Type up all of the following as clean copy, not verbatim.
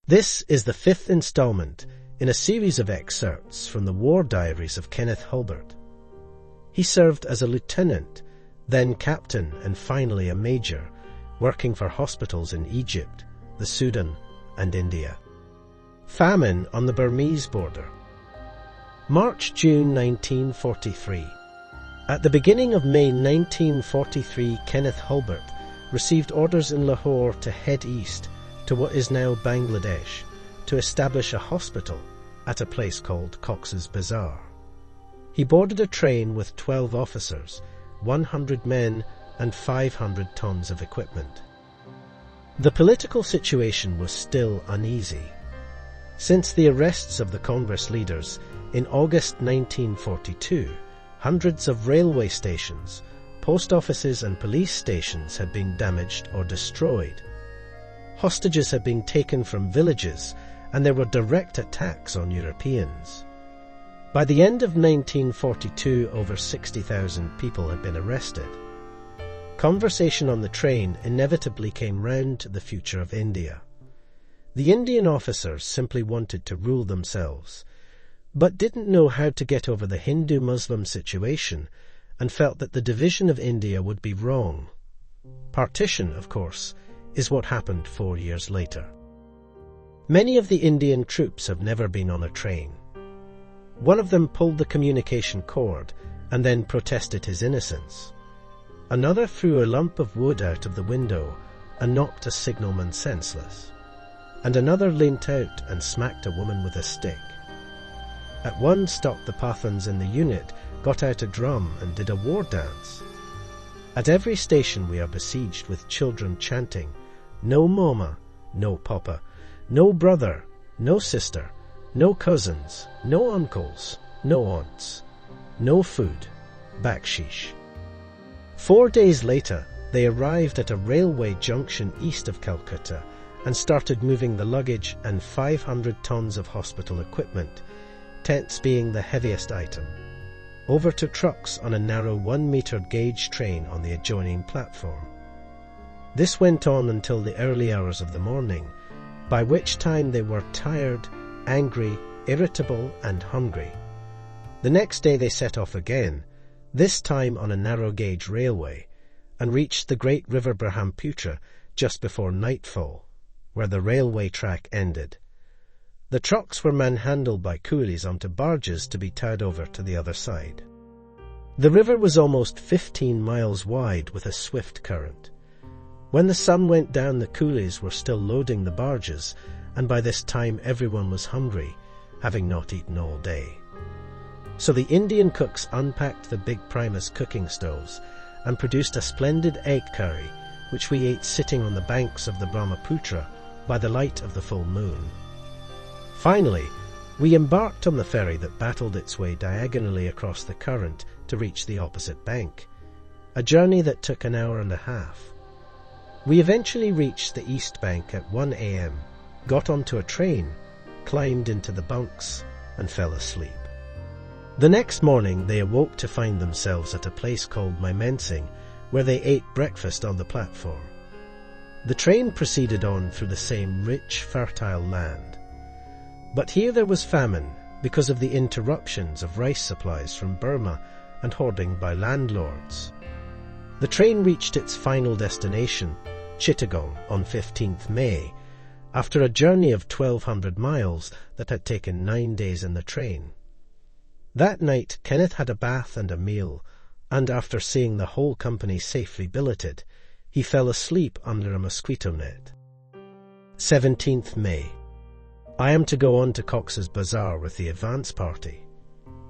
This is the fifth installment in a series of excerpts from the war diaries of Kenneth Hulbert. He served as a lieutenant, then captain, and finally a major, working for hospitals in Egypt, the Sudan, and India. Famine on the Burmese border. March-June 1943. At the beginning of May 1943, Kenneth Hulbert received orders in Lahore to head east to what is now Bangladesh to establish a hospital at a place called Cox's Bazar. He boarded a train with 12 officers, 100 men and 500 tons of equipment. The political situation was still uneasy. Since the arrests of the Congress leaders in August 1942, hundreds of railway stations, post offices and police stations had been damaged or destroyed. Hostages had been taken from villages, and there were direct attacks on Europeans. By the end of 1942, over 60,000 people had been arrested. Conversation on the train inevitably came round to the future of India. The Indian officers simply wanted to rule themselves, but didn't know how to get over the Hindu-Muslim situation and felt that the division of India would be wrong. Partition, of course, is what happened 4 years later. Many of the Indian troops have never been on a train. One of them pulled the communication cord and then protested his innocence. Another threw a lump of wood out of the window and knocked a signalman senseless. And another leant out and smacked a woman with a stick. At one stop, the Pathans in the unit got out a drum and did a war dance. At every station we are besieged with children chanting, "No mama, no papa, no brother, no sister, no cousins, no uncles, no aunts, no food, bakshish." 4 days later, they arrived at a railway junction east of Calcutta and started moving the luggage and 500 tons of hospital equipment, tents being the heaviest item, over to trucks on a narrow 1-metre gauge train on the adjoining platform. This went on until the early hours of the morning, by which time they were tired, angry, irritable and hungry. The next day they set off again, this time on a narrow gauge railway, and reached the great river Brahmaputra just before nightfall, where the railway track ended. The trucks were manhandled by coolies onto barges to be towed over to the other side. The river was almost 15 miles wide with a swift current. When the sun went down, the coolies were still loading the barges, and by this time everyone was hungry, having not eaten all day. So the Indian cooks unpacked the big Primus cooking stoves and produced a splendid egg curry, which we ate sitting on the banks of the Brahmaputra by the light of the full moon. Finally, we embarked on the ferry that battled its way diagonally across the current to reach the opposite bank, a journey that took an hour and a half. We eventually reached the east bank at 1 a.m., got onto a train, climbed into the bunks, and fell asleep. The next morning they awoke to find themselves at a place called Mymensing, where they ate breakfast on the platform. The train proceeded on through the same rich, fertile land. But here there was famine because of the interruptions of rice supplies from Burma and hoarding by landlords. The train reached its final destination, Chittagong, on 15th May, after a journey of 1,200 miles that had taken 9 days in the train. That night Kenneth had a bath and a meal, and after seeing the whole company safely billeted, he fell asleep under a mosquito net. 17th May. I am to go on to Cox's Bazar with the advance party.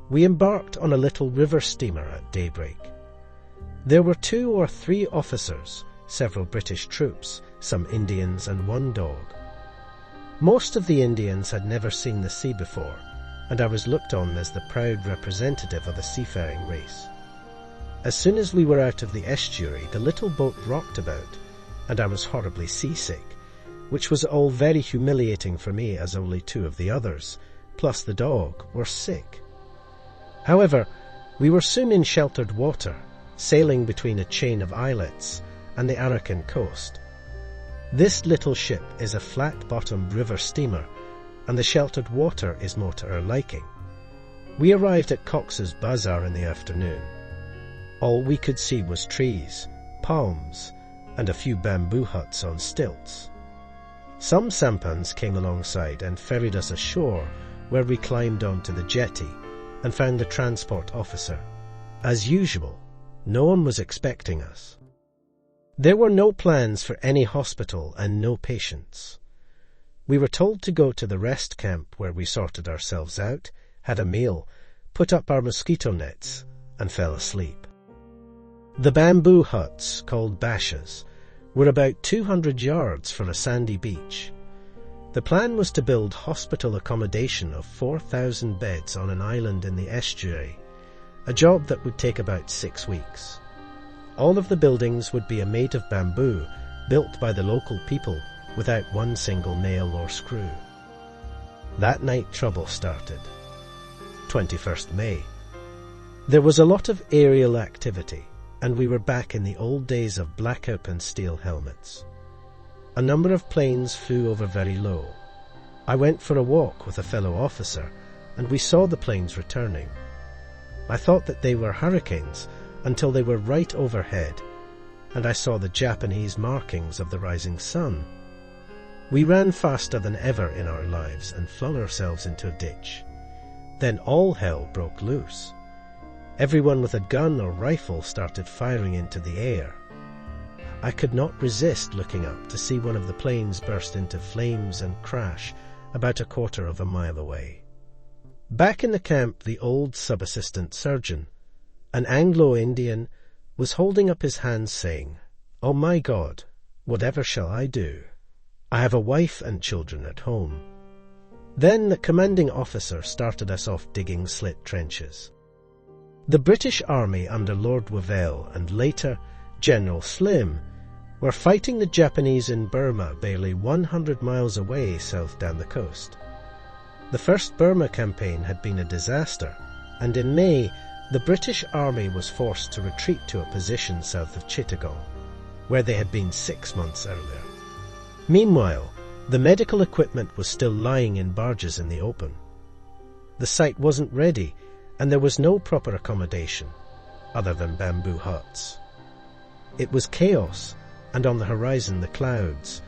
We embarked on a little river steamer at daybreak. There were 2 or 3 officers, several British troops, some Indians and 1 dog. Most of the Indians had never seen the sea before, and I was looked on as the proud representative of the seafaring race. As soon as we were out of the estuary, the little boat rocked about, and I was horribly seasick, which was all very humiliating for me as only 2 of the others, plus the dog, were sick. However, we were soon in sheltered water, sailing between a chain of islets and the Arakan coast. This little ship is a flat-bottomed river steamer, and the sheltered water is more to our liking. We arrived at Cox's Bazaar in the afternoon. All we could see was trees, palms, and a few bamboo huts on stilts. Some sampans came alongside and ferried us ashore, where we climbed onto the jetty and found the transport officer. As usual, no one was expecting us. There were no plans for any hospital and no patients. We were told to go to the rest camp, where we sorted ourselves out, had a meal, put up our mosquito nets, and fell asleep. The bamboo huts, called bashas, were about 200 yards from a sandy beach. The plan was to build hospital accommodation of 4,000 beds on an island in the estuary, a job that would take about 6 weeks. All of the buildings would be made of bamboo, built by the local people without one single nail or screw. That night trouble started. 21st May. There was a lot of aerial activity, and we were back in the old days of black open steel helmets. A number of planes flew over very low. I went for a walk with a fellow officer, and we saw the planes returning. I thought that they were hurricanes until they were right overhead, and I saw the Japanese markings of the rising sun. We ran faster than ever in our lives and flung ourselves into a ditch. Then all hell broke loose. Everyone with a gun or rifle started firing into the air. I could not resist looking up to see one of the planes burst into flames and crash about a quarter of a mile away. Back in the camp, the old sub-assistant surgeon, an Anglo-Indian, was holding up his hands saying, "Oh my God, whatever shall I do? I have a wife and children at home." Then the commanding officer started us off digging slit trenches. The British Army under Lord Wavell and later General Slim were fighting the Japanese in Burma, barely 100 miles away south down the coast. The first Burma campaign had been a disaster, and in May, the British Army was forced to retreat to a position south of Chittagong, where they had been 6 months earlier. Meanwhile, the medical equipment was still lying in barges in the open. The site wasn't ready, and there was no proper accommodation, other than bamboo huts. It was chaos, and on the horizon the clouds,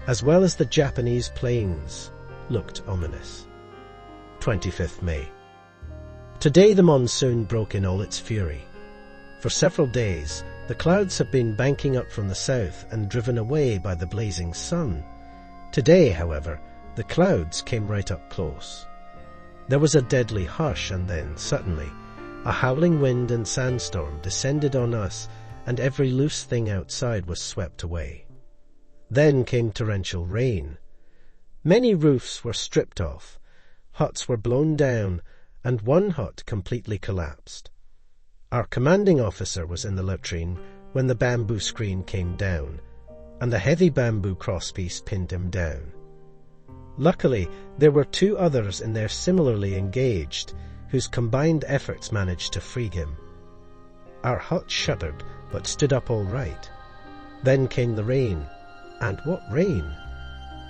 as well as the Japanese planes, looked ominous. 25th May. Today the monsoon broke in all its fury. For several days, the clouds have been banking up from the south and driven away by the blazing sun. Today, however, the clouds came right up close. There was a deadly hush, and then, suddenly, a howling wind and sandstorm descended on us, and every loose thing outside was swept away. Then came torrential rain. Many roofs were stripped off, huts were blown down, and one hut completely collapsed. Our commanding officer was in the latrine when the bamboo screen came down, and the heavy bamboo crosspiece pinned him down. Luckily, there were 2 others in there similarly engaged, whose combined efforts managed to free him. Our hut shuddered, but stood up all right. Then came the rain. And what rain!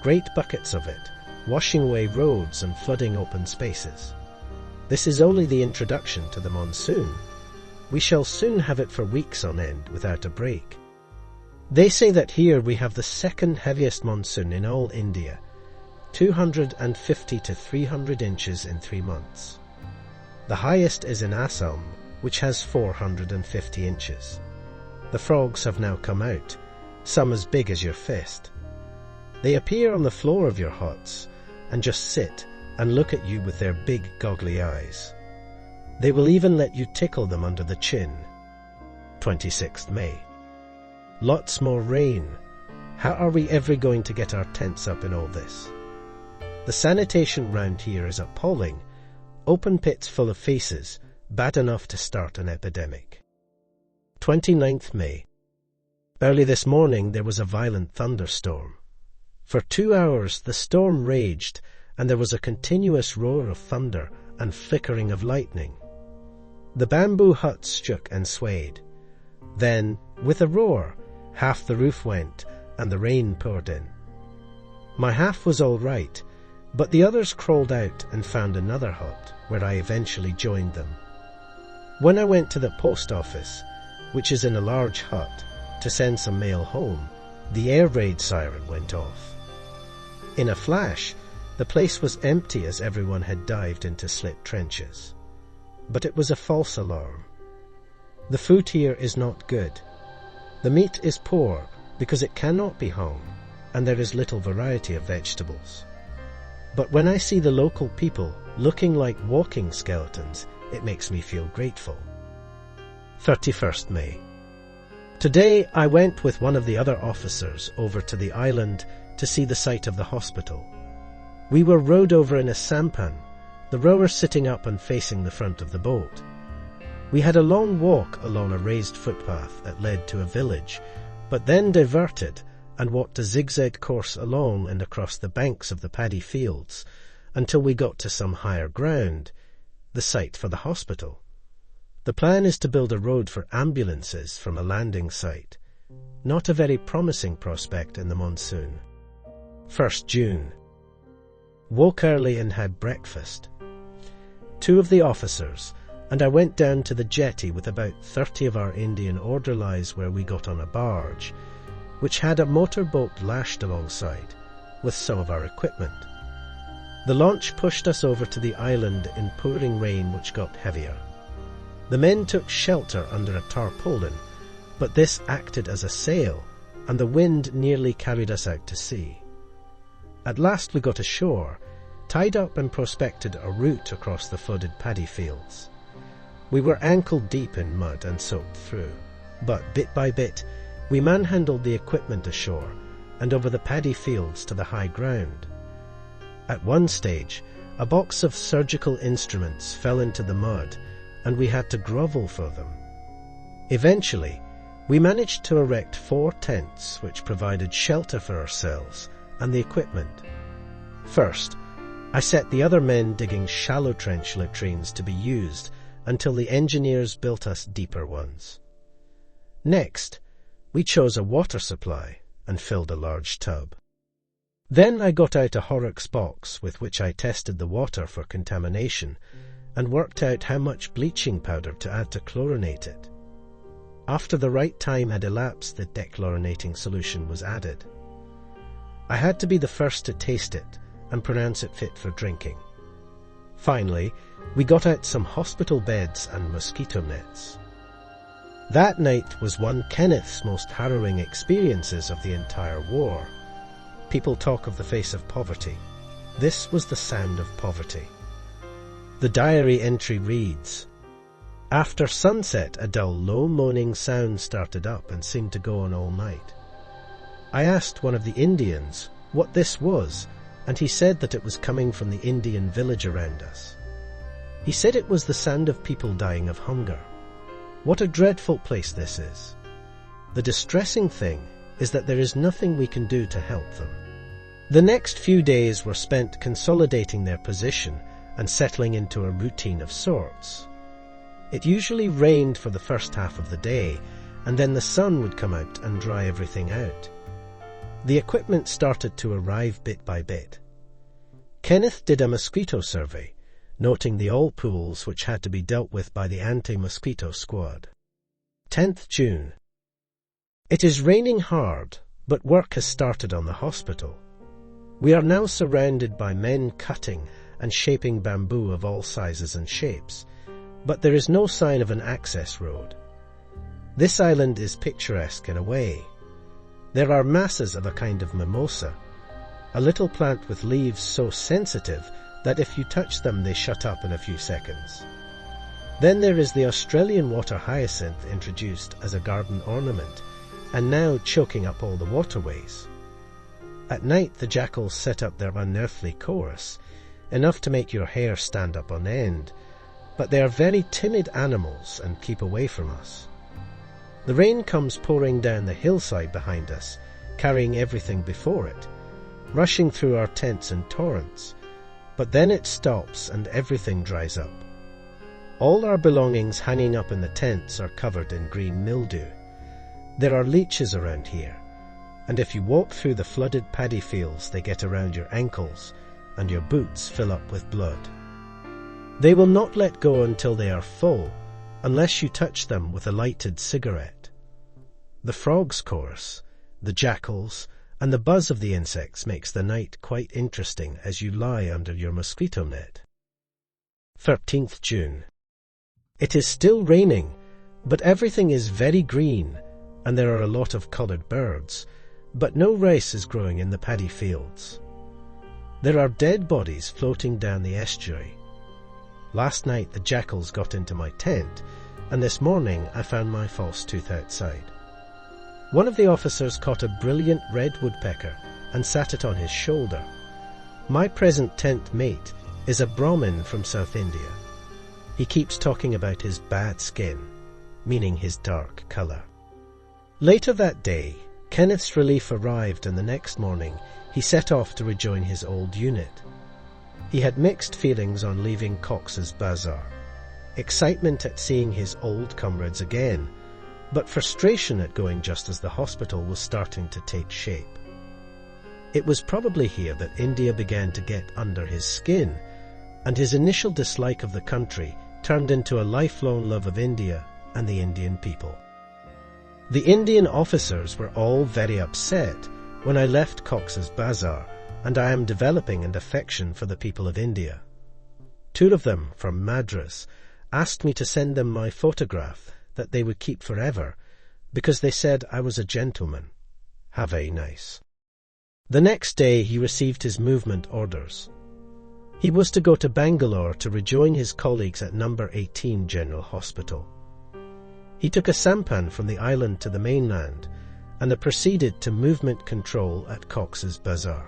Great buckets of it, washing away roads and flooding open spaces. This is only the introduction to the monsoon. We shall soon have it for weeks on end without a break. They say that here we have the second heaviest monsoon in all India, 250 to 300 inches in 3 months. The highest is in Assam, which has 450 inches. The frogs have now come out, some as big as your fist. They appear on the floor of your huts and just sit and look at you with their big goggly eyes. They will even let you tickle them under the chin. 26th May. Lots more rain. How are we ever going to get our tents up in all this? The sanitation round here is appalling. Open pits full of faces, bad enough to start an epidemic. 29th May. Early this morning there was a violent thunderstorm. For 2 hours the storm raged, and there was a continuous roar of thunder and flickering of lightning. The bamboo huts shook and swayed. Then, with a roar, half the roof went, and the rain poured in. My half was all right, but the others crawled out and found another hut, where I eventually joined them. When I went to the post office, which is in a large hut, to send some mail home, the air raid siren went off. In a flash, the place was empty as everyone had dived into slit trenches. But it was a false alarm. The food here is not good. The meat is poor because it cannot be hung, and there is little variety of vegetables. But when I see the local people looking like walking skeletons, it makes me feel grateful. 31st May. Today I went with one of the other officers over to the island to see the site of the hospital. We were rowed over in a sampan, the rower sitting up and facing the front of the boat. We had a long walk along a raised footpath that led to a village, but then diverted and walked a zigzag course along and across the banks of the paddy fields until we got to some higher ground, the site for the hospital. The plan is to build a road for ambulances from a landing site. Not a very promising prospect in the monsoon. 1st June. Woke early and had breakfast. 2 of the officers, and I went down to the jetty with about 30 of our Indian orderlies where we got on a barge, which had a motorboat lashed alongside, with some of our equipment. The launch pushed us over to the island in pouring rain which got heavier. The men took shelter under a tarpaulin, but this acted as a sail, and the wind nearly carried us out to sea. At last we got ashore, tied up and prospected a route across the flooded paddy fields. We were ankle-deep in mud and soaked through, but bit by bit we manhandled the equipment ashore and over the paddy fields to the high ground. At one stage, a box of surgical instruments fell into the mud and we had to grovel for them. Eventually, we managed to erect 4 tents which provided shelter for ourselves and the equipment. First, I set the other men digging shallow trench latrines to be used until the engineers built us deeper ones. Next, we chose a water supply and filled a large tub. Then I got out a Horrocks box with which I tested the water for contamination and worked out how much bleaching powder to add to chlorinate it. After the right time had elapsed, the dechlorinating solution was added. I had to be the first to taste it and pronounce it fit for drinking. Finally, we got out some hospital beds and mosquito nets. That night was one Kenneth's most harrowing experiences of the entire war. People talk of the face of poverty. This was the sound of poverty. The diary entry reads, "After sunset, a dull, low moaning sound started up and seemed to go on all night. I asked one of the Indians what this was, and he said that it was coming from the Indian village around us. He said it was the sound of people dying of hunger. What a dreadful place this is. The distressing thing is that there is nothing we can do to help them." The next few days were spent consolidating their position and settling into a routine of sorts. It usually rained for the first half of the day, and then the sun would come out and dry everything out. The equipment started to arrive bit by bit. Kenneth did a mosquito survey, noting the all pools which had to be dealt with by the anti-mosquito squad. 10th June. It is raining hard, but work has started on the hospital. We are now surrounded by men cutting and shaping bamboo of all sizes and shapes, but there is no sign of an access road. This island is picturesque in a way. There are masses of a kind of mimosa, a little plant with leaves so sensitive that if you touch them they shut up in a few seconds. Then there is the Australian water hyacinth introduced as a garden ornament, and now choking up all the waterways. At night the jackals set up their unearthly chorus, enough to make your hair stand up on end, but they are very timid animals and keep away from us. The rain comes pouring down the hillside behind us, carrying everything before it, rushing through our tents in torrents, but then it stops and everything dries up. All our belongings hanging up in the tents are covered in green mildew. There are leeches around here. and if you walk through the flooded paddy fields they get around your ankles, and your boots fill up with blood. They will not let go until they are full, unless you touch them with a lighted cigarette. The frogs chorus, the jackals, and the buzz of the insects makes the night quite interesting as you lie under your mosquito net. 13th June. It is still raining, but everything is very green, and there are a lot of coloured birds, but no rice is growing in the paddy fields. There are dead bodies floating down the estuary. Last night the jackals got into my tent, and this morning I found my false tooth outside. One of the officers caught a brilliant red woodpecker and sat it on his shoulder. My present tent mate is a Brahmin from South India. He keeps talking about his bad skin, meaning his dark colour. Later that day, Kenneth's relief arrived, and the next morning he set off to rejoin his old unit. He had mixed feelings on leaving Cox's Bazar, excitement at seeing his old comrades again, but frustration at going just as the hospital was starting to take shape. It was probably here that India began to get under his skin, and his initial dislike of the country turned into a lifelong love of India and the Indian people. The Indian officers were all very upset when I left Cox's Bazar, and I am developing an affection for the people of India. 2 of them, from Madras, asked me to send them my photograph that they would keep forever, because they said I was a gentleman. How very nice. The next day he received his movement orders. He was to go to Bangalore to rejoin his colleagues at number 18 General Hospital. He took a sampan from the island to the mainland, and proceeded to movement control at Cox's Bazar.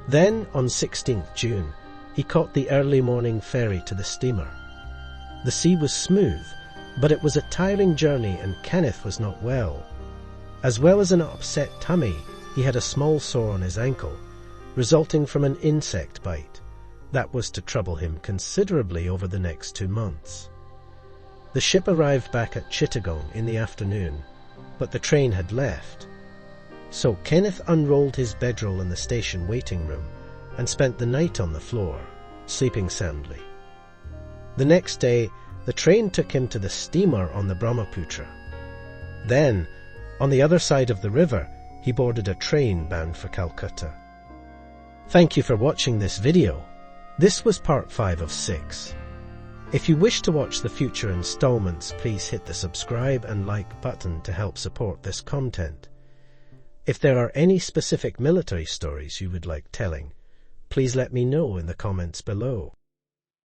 Then, on 16th June, he caught the early morning ferry to the steamer. The sea was smooth, but it was a tiring journey, and Kenneth was not well. As well as an upset tummy, he had a small sore on his ankle, resulting from an insect bite. That was to trouble him considerably over the next 2 months. The ship arrived back at Chittagong in the afternoon, but the train had left. So Kenneth unrolled his bedroll in the station waiting room and spent the night on the floor, sleeping soundly. The next day, the train took him to the steamer on the Brahmaputra. Then, on the other side of the river, he boarded a train bound for Calcutta. Thank you for watching this video. This was part 5 of 6. If you wish to watch the future installments, please hit the subscribe and like button to help support this content. If there are any specific military stories you would like telling, please let me know in the comments below.